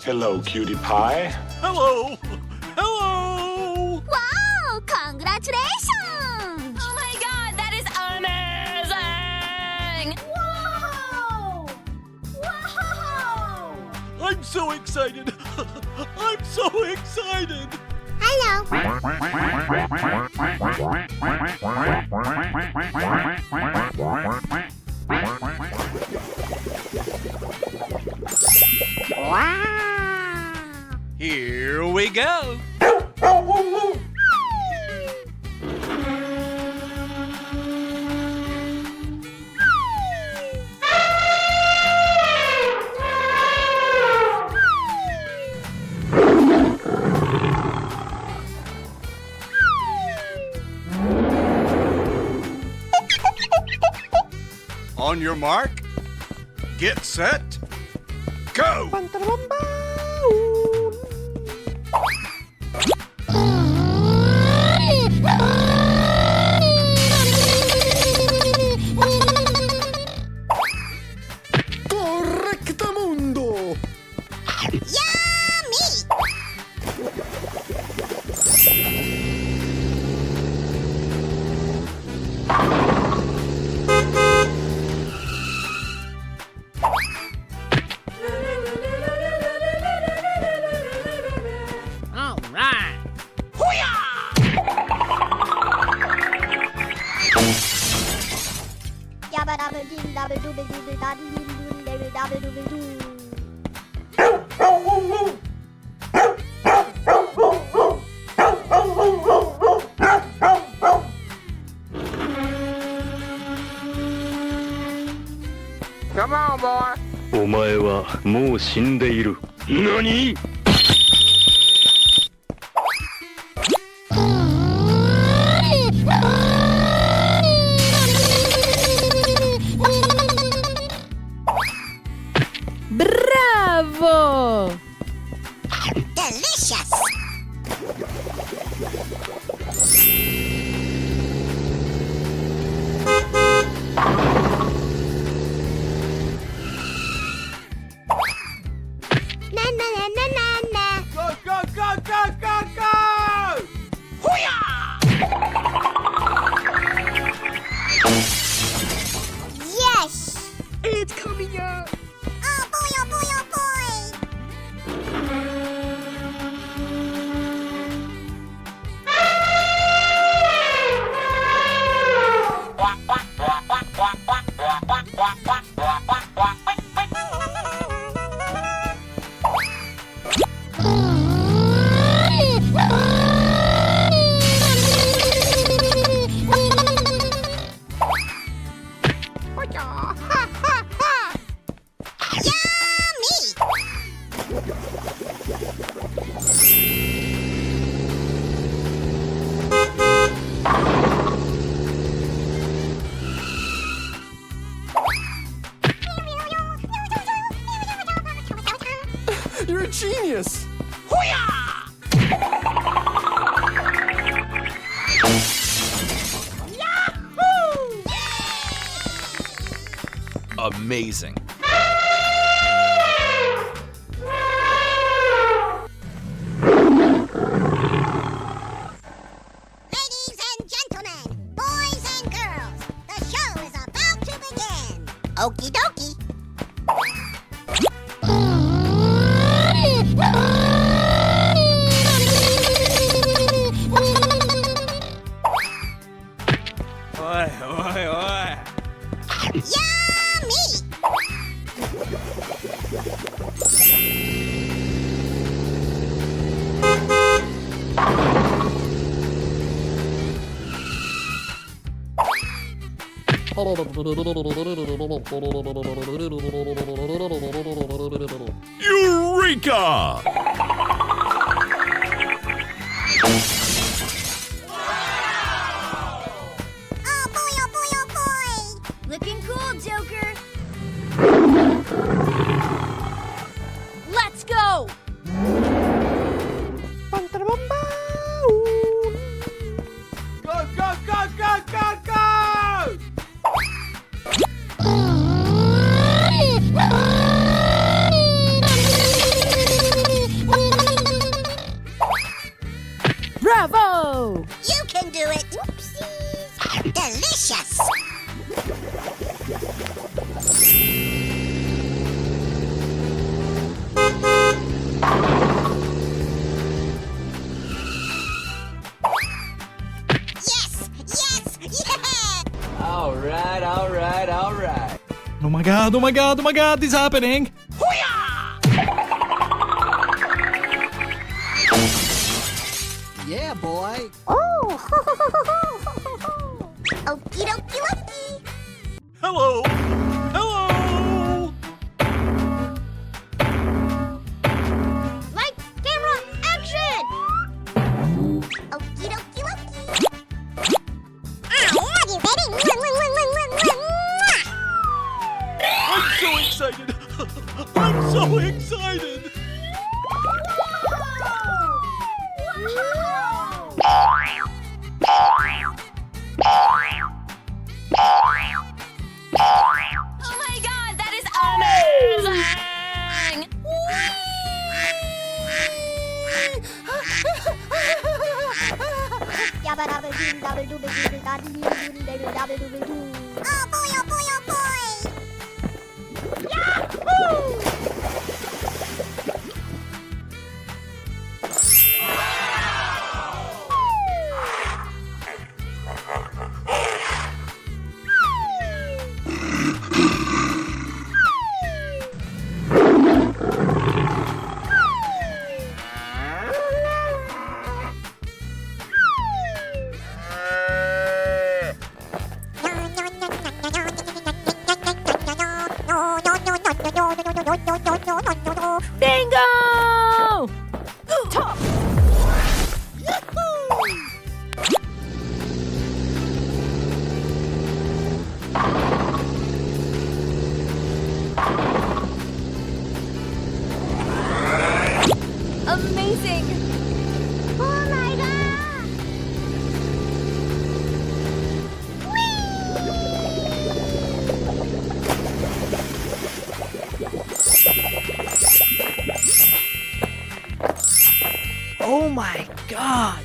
Hello, cutie pie. Hello! Hello! Wow! Congratulations! Oh my god, that is amazing! Whoa! Wow! I'm so excited! I'm so excited! Hello. Here we go! On your mark, get set, go! Correctamundo! Yummy! All right. Yabba dabba dee dabba dooba dee dabba doo doo dabba dabba dooba doo. Come on, boy! お前はもう死んでいる。何？ Bravo! Delicious! Na na na na na na. Go, go, go, go, go, go! Yes! It's coming out! Oh boy, oh boy, oh boy! You're a genius! Amazing. Ladies and gentlemen, boys and girls, the show is about to begin. Okie dokie. Oi, oi, oi! Yummy! Eureka! Oh boy, oh boy, oh boy! Looking cool, Joker. Let's go! Go, go, go, go, go, go! Oh my god, oh my god, oh my god, this is happening! Yeah, boy. Oh, okie dokie dokie. Hello! Hello! Light, camera, action! Okie dokie dokie. I love you, baby. I'm so excited! I'm so excited! Oh my god, that is amazing! Oh boy, oh boy, oh boy! Bingo! Top! Amazing! Oh my god! Oh my god!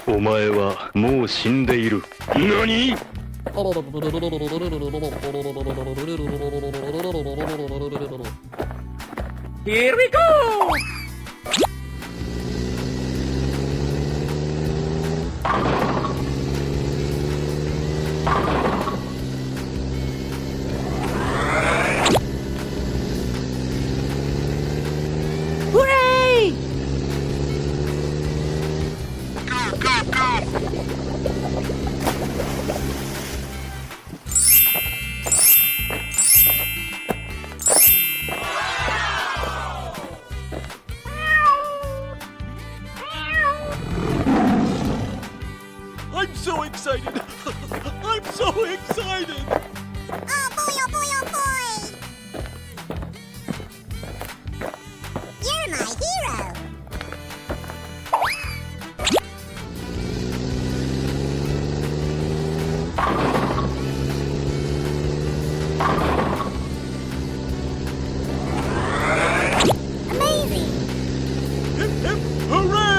お前はもう死んでいる。何？ Here we go! Hooray! I'm so excited! I'm so excited! Oh boy, oh boy, oh boy! You're my hero! Amazing! Hip hip hooray!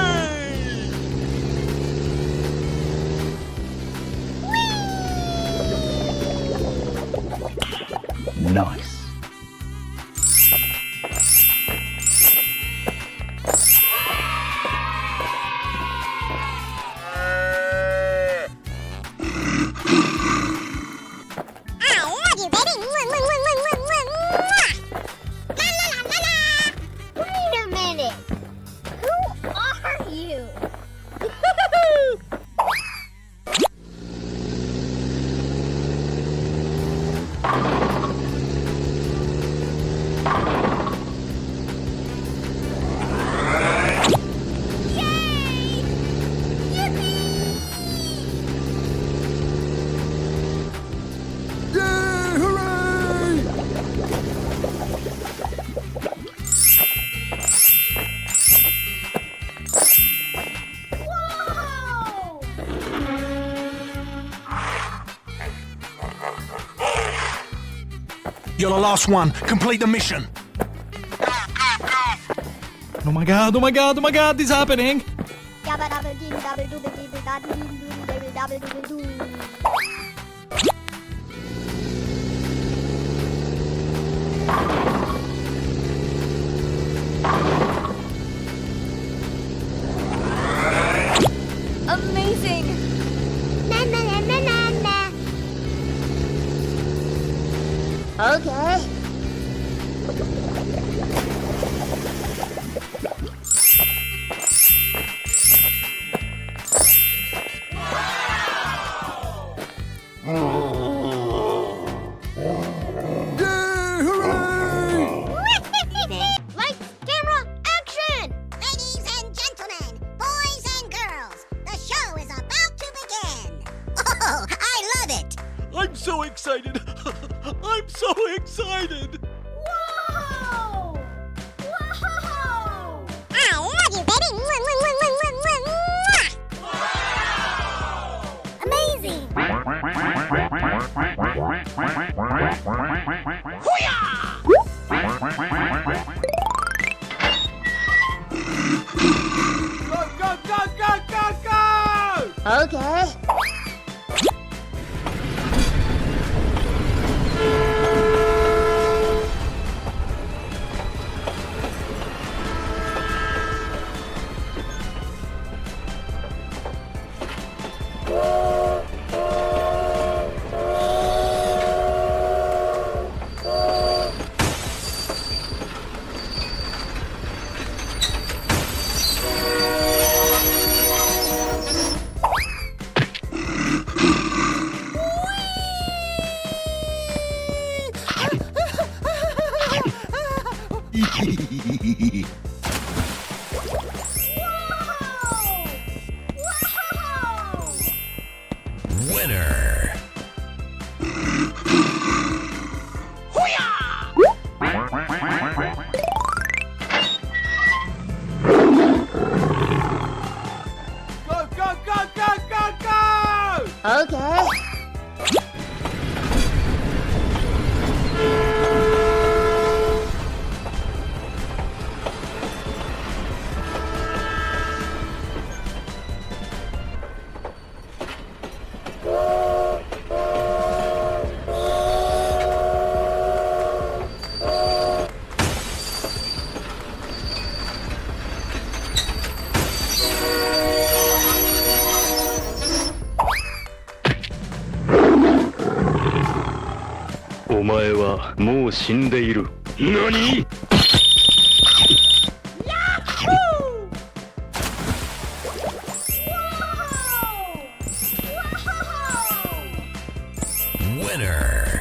Nice. I love you, baby! La la la la la! Wait a minute! Who are you? Yay! Yippee! Yay! Hooray! Whoa! You're the last one. Complete the mission. Oh my god, oh my god, oh my god, this is happening! Okay. Yay! Hooray! Lights, camera, action! Ladies and gentlemen, boys and girls, the show is about to begin. Oh, I love it! I'm so excited. I'm so excited. Whoa! Whoa! I love you, baby! Amazing! Go, go, go, go, go, go! Okay. Winner. Go, go, go, go, go, go! Okay.「お前はもう死んでいる」何？ Winner.